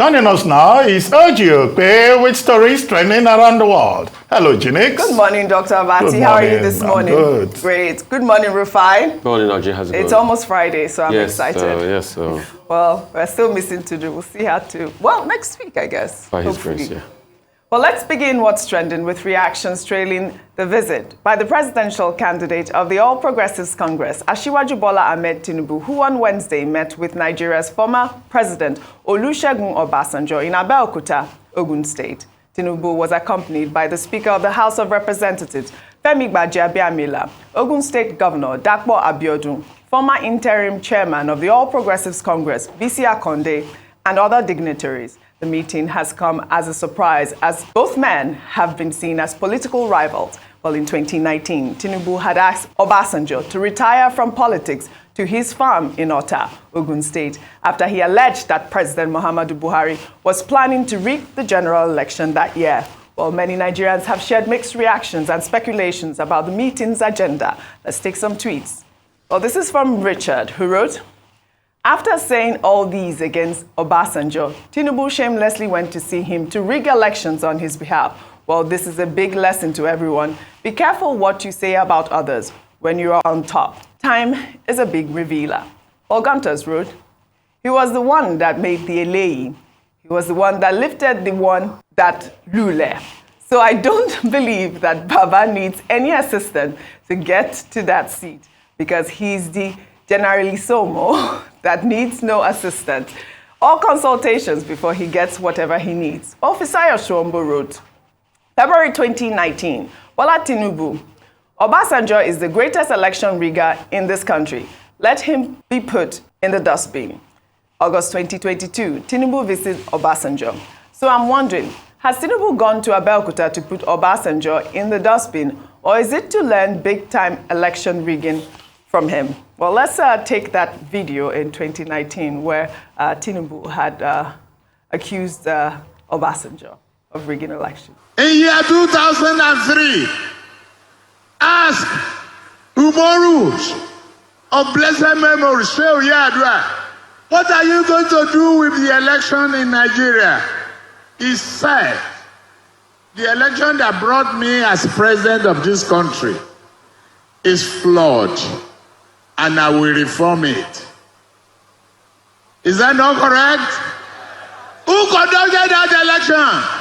Joining us now is Okpe with stories trending around the world. Hello, Jinx. Good morning, Dr. Abati. How are you this morning? I'm good. Great. Good morning, Rufai. Good morning, Audrey. How's it going? It's almost Friday, so I'm excited. Yes. Well, we're still missing to do. We'll see how to. Well, next week, I guess. By His grace, yeah. Well, let's begin what's trending with reactions trailing the visit by the presidential candidate of the All Progressives Congress, Asiwaju Bola Ahmed Tinubu, who on Wednesday met with Nigeria's former President Olusegun Obasanjo in Abeokuta, Ogun State. Tinubu was accompanied by the Speaker of the House of Representatives, Femi Kuti, Ogun State Governor Dakpo Abiodun, former interim chairman of the All Progressives Congress, Bisi Akonde, and other dignitaries. The meeting has come as a surprise as both men have been seen as political rivals. Well, in 2019, Tinubu had asked Obasanjo to retire from politics to his farm in Ota, Ogun State, after he alleged that President Muhammadu Buhari was planning to rig the general election that year. Well, many Nigerians have shared mixed reactions and speculations about the meeting's agenda. Let's take some tweets. Well, this is from Richard, who wrote, "After saying all these against Obasanjo, Tinubu shamelessly went to see him to rig elections on his behalf. Well, this is a big lesson to everyone. Be careful what you say about others when you are on top. Time is a big revealer." Ogantas wrote, "He was the one that made the Eleyi. He was the one that lifted the one that lule. So I don't believe that Baba needs any assistance to get to that seat because he's the generally Somo that needs no assistance or consultations before he gets whatever he needs." Officer Shombo wrote, February 2019, Bola Tinubu, "Obasanjo is the greatest election rigger in this country. Let him be put in the dustbin." August 2022, Tinubu visits Obasanjo. So I'm wondering, has Tinubu gone to Abeokuta to put Obasanjo in the dustbin, or is it to learn big-time election rigging from him? Well, let's take that video in 2019 where Tinubu had accused Obasanjo of rigging elections. In year 2003, ask Umoru of blessed memory, Shehu Yadra, what are you going to do with the election in Nigeria? He said, the election that brought me as president of this country is flawed, and I will reform it. Is that not correct? Who conducted that election?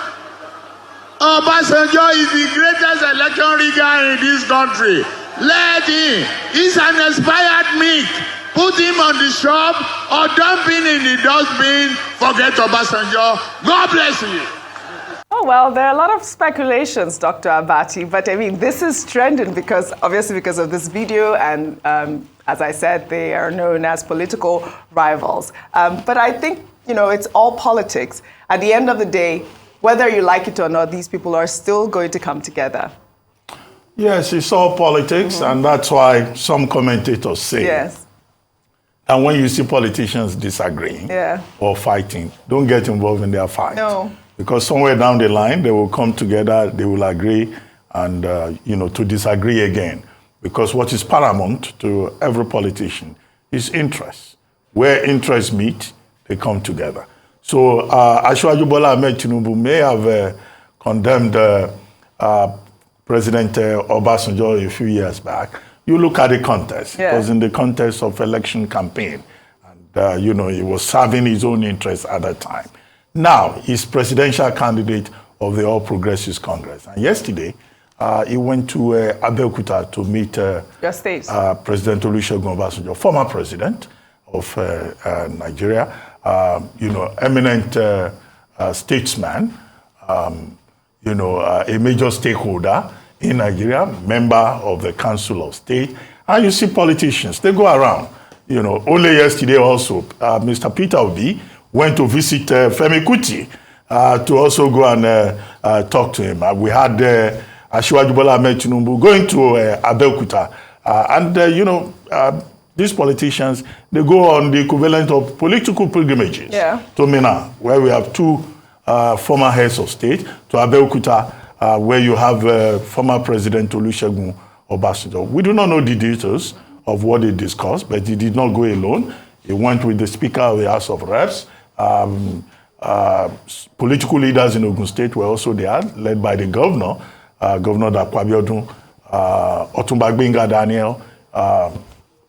Obasanjo is the greatest election rigger in this country. Let him. He's an expired meat. Put him on the shop or dump him in the dustbin. Forget Obasanjo. God bless you. Oh, well, there are a lot of speculations, Dr. Abati, but I mean, this is trending because of this video, and as I said, they are known as political rivals. But I think, it's all politics. At the end of the day, whether you like it or not, these people are still going to come together. Yes, it's all politics, and that's why some commentators say yes. And when you see politicians disagreeing or fighting, don't get involved in their fight. No. Because somewhere down the line, they will come together, they will agree, and, to disagree again. Because what is paramount to every politician is interest. Where interests meet, they come together. So Asiwaju Bola Ahmed Tinubu may have condemned President Obasanjo a few years back. You look at the context. It was in the context of election campaign. And, he was serving his own interests at that time. Now, he's presidential candidate of the All Progressives Congress. And yesterday, he went to Abeokuta to meet President Olusegun Obasanjo, former president of Nigeria, eminent statesman, a major stakeholder in Nigeria, member of the Council of State. And you see politicians, they go around. Only yesterday also, Mr. Peter Obi went to visit Femi Kuti to also go and talk to him. We had Asiwaju Bola Ahmed Tinubu going to Abeokuta. These politicians, they go on the equivalent of political pilgrimages to Mina, where we have two former heads of state, to Abeokuta, where you have former President Olusegun Obasanjo. We do not know the details of what they discussed, but he did not go alone. He went with the Speaker of the House of Reps, Political leaders in Ogun State were also there, led by the governor, Governor Abeokuta, Otunba Gbenga Daniel,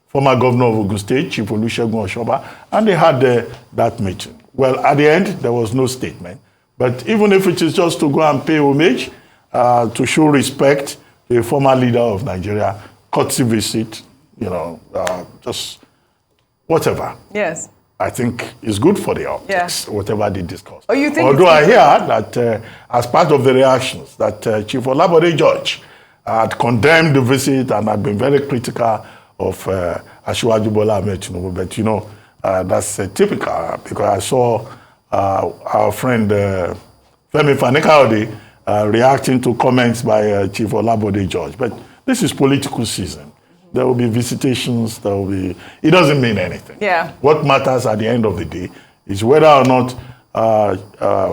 former governor of Ogun State, Chief Olusegun Obasanjo, and they had that meeting. Well, at the end, there was no statement. But even if it is just to go and pay homage, to show respect to a former leader of Nigeria, courtesy visit, just whatever. Yes. I think it's good for the optics, whatever they discuss. Oh, you think although I hear that as part of the reactions, that Chief Olabode George had condemned the visit and had been very critical of Asiwaju Bola Ahmed Tinubu. But that's typical, because I saw our friend Femi Kuti reacting to comments by Chief Olabode George. But this is political season. There will be visitations, it doesn't mean anything. Yeah. What matters at the end of the day is whether or not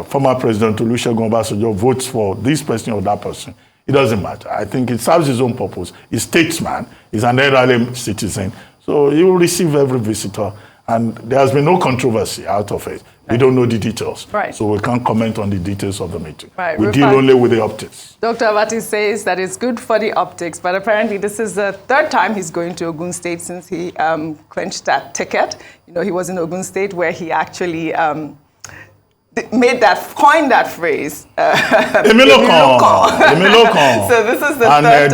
former President Olusegun Obasanjo votes for this person or that person. It doesn't matter. I think it serves his own purpose. He's a statesman, he's an elderly citizen, so he will receive every visitor. And there has been no controversy out of it. We don't know the details. Right. So we can't comment on the details of the meeting. Right. We deal only with the optics. Dr. Abati says that it's good for the optics, but apparently this is the third time he's going to Ogun State since he clenched that ticket. He was in Ogun State where he actually coined that phrase. So this is the third time.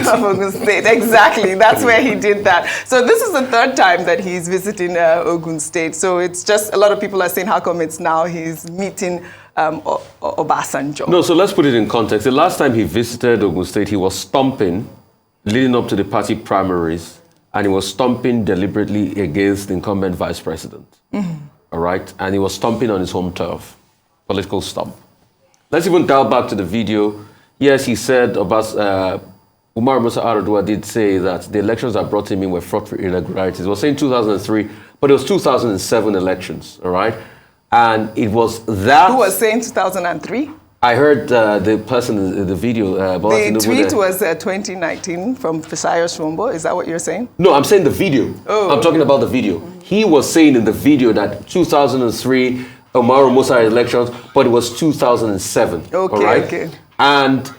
Of Ogun State. Exactly. That's where he did that. So this is the third time that he's visiting Ogun State. So it's just, a lot of people are saying, how come it's now he's meeting Obasanjo? No, so let's put it in context. The last time he visited Ogun State, he was stomping, leading up to the party primaries, and he was stomping deliberately against the incumbent vice president. Mm-hmm. All right, and he was stomping on his home turf, political stomp. Let's even dial back to the video. Yes, he said Umar Musa Yar'Adua did say that the elections that brought him in were fraught with irregularities. He was saying 2003, but it was 2007 elections, all right? And it was that... Who was saying 2003? I heard the person in the video. The tweet was 2019 from Fisayos Rombo. Is that what you're saying? No, I'm saying the video. Oh. I'm talking about the video. He was saying in the video that 2003 Umaru Musa elections, but it was 2007. Okay, all right? Okay. And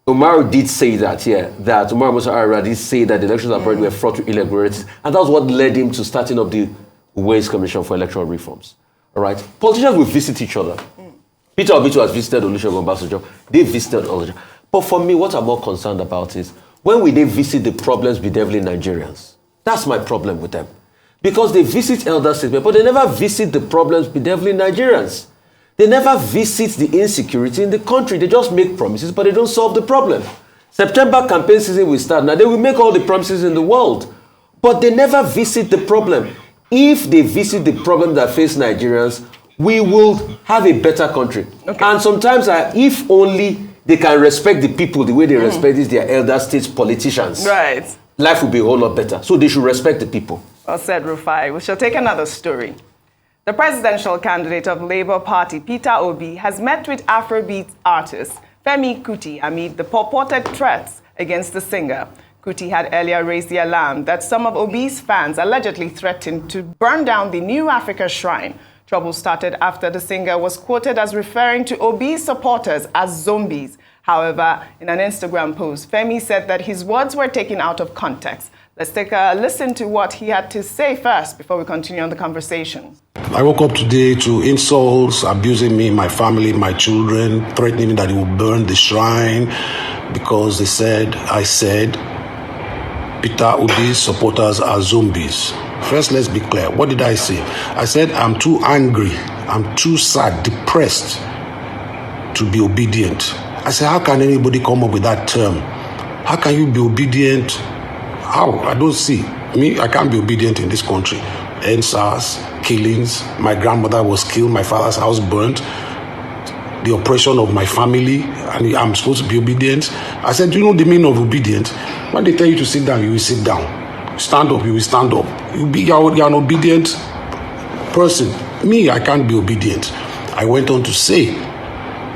Umaru did say that, that Umaru Musa Yar'Adua did say that the elections abroad were fraught with irregularities, and that was what led him to starting up the Ways Commission for Electoral Reforms. All right? Politicians will visit each other. Peter Obi has visited Olusegun Obasanjo. They visited Olusegun. But for me, what I'm more concerned about is when will they visit the problems bedeviling Nigerians? That's my problem with them. Because they visit elder statesmen, but they never visit the problems bedeviling Nigerians. They never visit the insecurity in the country. They just make promises, but they don't solve the problem. September campaign season will start. Now, they will make all the promises in the world, but they never visit the problem. If they visit the problem that face Nigerians, we will have a better country. Okay. And sometimes, if only they can respect the people the way they respect their elder states politicians, right, life will be a whole lot better. So they should respect the people. Well said, Rufai. We shall take another story. The presidential candidate of Labour Party, Peter Obi, has met with Afrobeat artist Femi Kuti amid the purported threats against the singer. Kuti had earlier raised the alarm that some of Obi's fans allegedly threatened to burn down the New Africa Shrine. Trouble started after the singer was quoted as referring to Obi's supporters as zombies. However, in an Instagram post, Femi said that his words were taken out of context. Let's take a listen to what he had to say first before we continue on the conversation. I woke up today to insults, abusing me, my family, my children, threatening me that he will burn the shrine because I said Peter Obi's supporters are zombies. First, let's be clear. What did I say? I said I'm too angry, I'm too sad, depressed to be obedient. I said, how can anybody come up with that term? How can you be obedient? How? I don't see. Me, I can't be obedient in this country. NSAS, killings, my grandmother was killed, my father's house burnt, the oppression of my family, and I'm supposed to be obedient. I said, do you know the meaning of obedient? When they tell you to sit down, you will sit down. Stand up, you will stand up. You're an obedient person. Me, I can't be obedient. I went on to say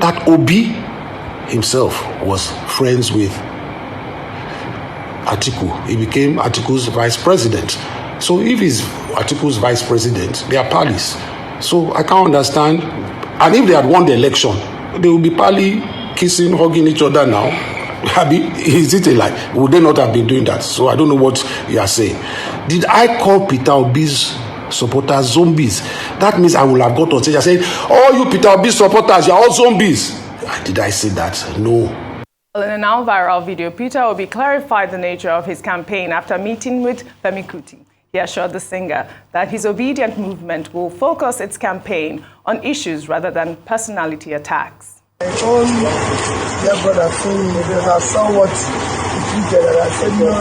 that Obi himself was friends with Atiku. He became Atiku's vice president. So if he's Atiku's vice president, they are pals. So I can't understand. And if they had won the election, they would be probably kissing, hugging each other now. Is it a lie? Would they not have been doing that? So I don't know what you are saying. Did I call Peter Obi's supporters zombies? That means I will have got on stage and said, "Oh, you Peter Obi supporters, you're all zombies." Did I say that? No. In a now viral video, Peter Obi clarified the nature of his campaign after meeting with Femi Kuti. He assured the singer that his obedient movement will focus its campaign on issues rather than personality attacks. My own dear brother told me because I saw what he tweeted and I said, no.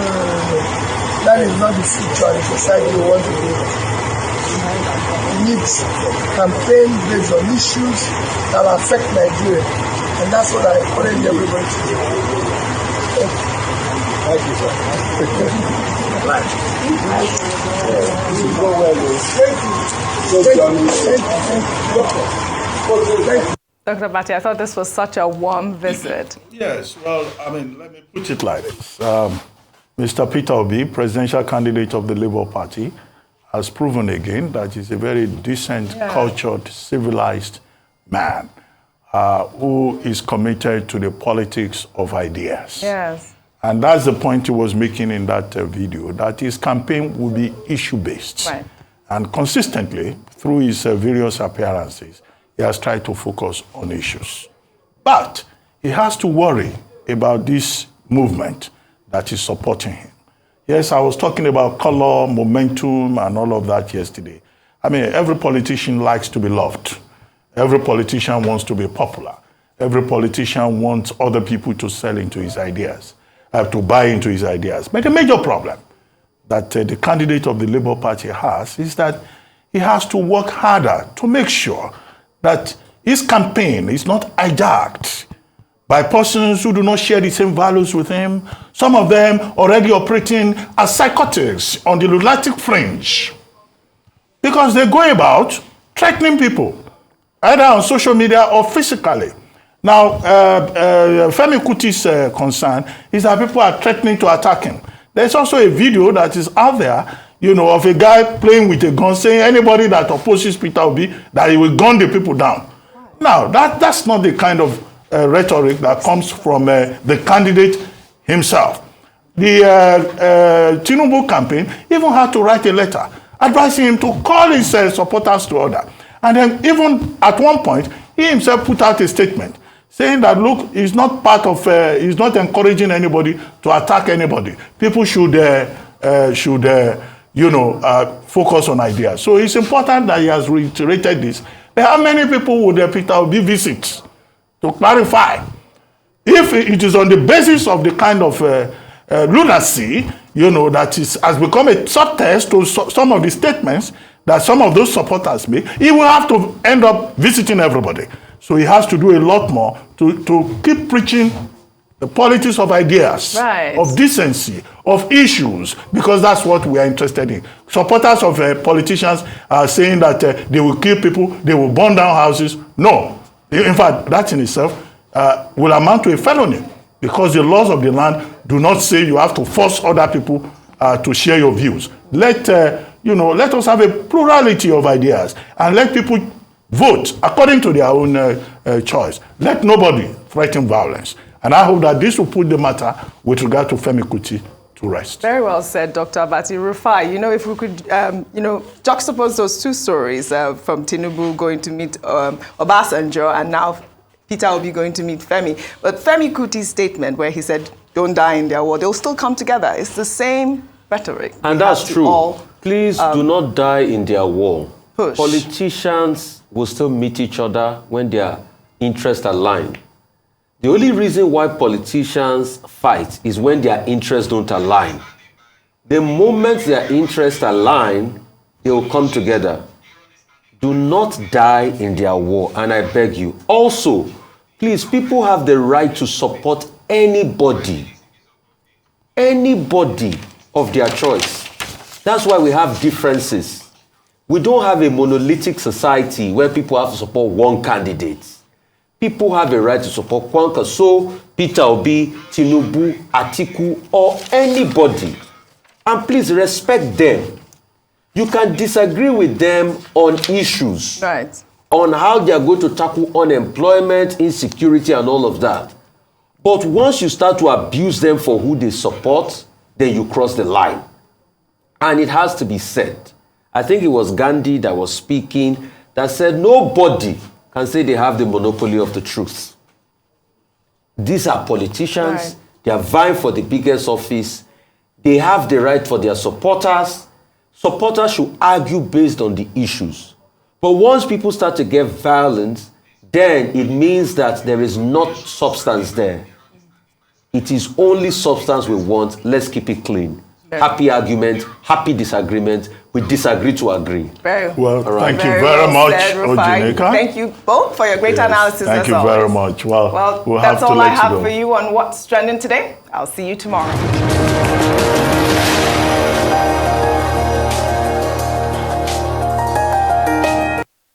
That is not the future the society we want to live. We need campaign based on issues that will affect Nigeria. And that's what I encourage everybody to do. Thank you, sir. Thank you. Dr. Bati, I thought this was such a warm visit. Yes, well, I mean, let me put it like this. Mr. Peter Obi, presidential candidate of the Labour Party, has proven again that he's a very decent, cultured, civilized man who is committed to the politics of ideas. Yes. And that's the point he was making in that video, that his campaign will be issue-based. Right. And consistently, through his various appearances, he has tried to focus on issues. But he has to worry about this movement that is supporting him. Yes, I was talking about color, momentum, and all of that yesterday. I mean, every politician likes to be loved. Every politician wants to be popular. Every politician wants other people to sell into his ideas, to buy into his ideas. But the major problem that the candidate of the Labour Party has is that he has to work harder to make sure that his campaign is not hijacked by persons who do not share the same values with him, some of them already operating as psychotics on the lunatic fringe, because they go about threatening people, either on social media or physically. Now, Femi Kuti's concern is that people are threatening to attack him. There's also a video that is out there, you know, of a guy playing with a gun saying anybody that opposes Peter Obi, that he will gun the people down. Now, that's not the kind of rhetoric that comes from the candidate himself. The Tinubu campaign even had to write a letter advising him to call his supporters to order. And then even at one point, he himself put out a statement saying that, look, he's not part of, he's not encouraging anybody to attack anybody. People should focus on ideas. So it's important that he has reiterated this. How many people would Peter Obi visit to clarify? If it is on the basis of the kind of lunacy, you know, that has become a subtext to some of the statements that some of those supporters make, he will have to end up visiting everybody. So he has to do a lot more to keep preaching the politics of ideas, right, of decency, of issues, because that's what we are interested in. Supporters of politicians are saying that they will kill people, they will burn down houses. No. In fact, that in itself will amount to a felony, because the laws of the land do not say you have to force other people to share your views. Let us have a plurality of ideas and let people vote according to their own choice. Let nobody threaten violence. And I hope that this will put the matter with regard to Femi Kuti to rest. Very well said, Dr. Abati. Rufai, you know, if we could, juxtapose those two stories from Tinubu going to meet Obasanjo and now Peter Obi going to meet Femi. But Femi Kuti's statement where he said, don't die in their war, they'll still come together. It's the same rhetoric. And that's true. Please do not die in their war. Push. Politicians will still meet each other when their interests align. The only reason why politicians fight is when their interests don't align. The moment their interests align, they will come together. Do not die in their war, and I beg you. Also, please, people have the right to support anybody of their choice. That's why we have differences. We don't have a monolithic society where people have to support one candidate. People have a right to support Kwankaso, Peter Obi, Tinubu, Atiku, or anybody. And please respect them. You can disagree with them on issues. Right. On how they are going to tackle unemployment, insecurity, and all of that. But once you start to abuse them for who they support, then you cross the line. And it has to be said. I think it was Gandhi that was speaking that said nobody can say they have the monopoly of the truth. These are politicians. Right. They are vying for the biggest office. They have the right for their supporters. Supporters should argue based on the issues. But once people start to get violent, then it means that there is not substance there. It is only substance we want. Let's keep it clean. Happy argument, happy disagreement. We disagree to agree. Very well. Thank you very much, Ojineka. Thank you both for your great analysis. Thank you very much. Well, that's all I have for you on What's Trending today. I'll see you tomorrow.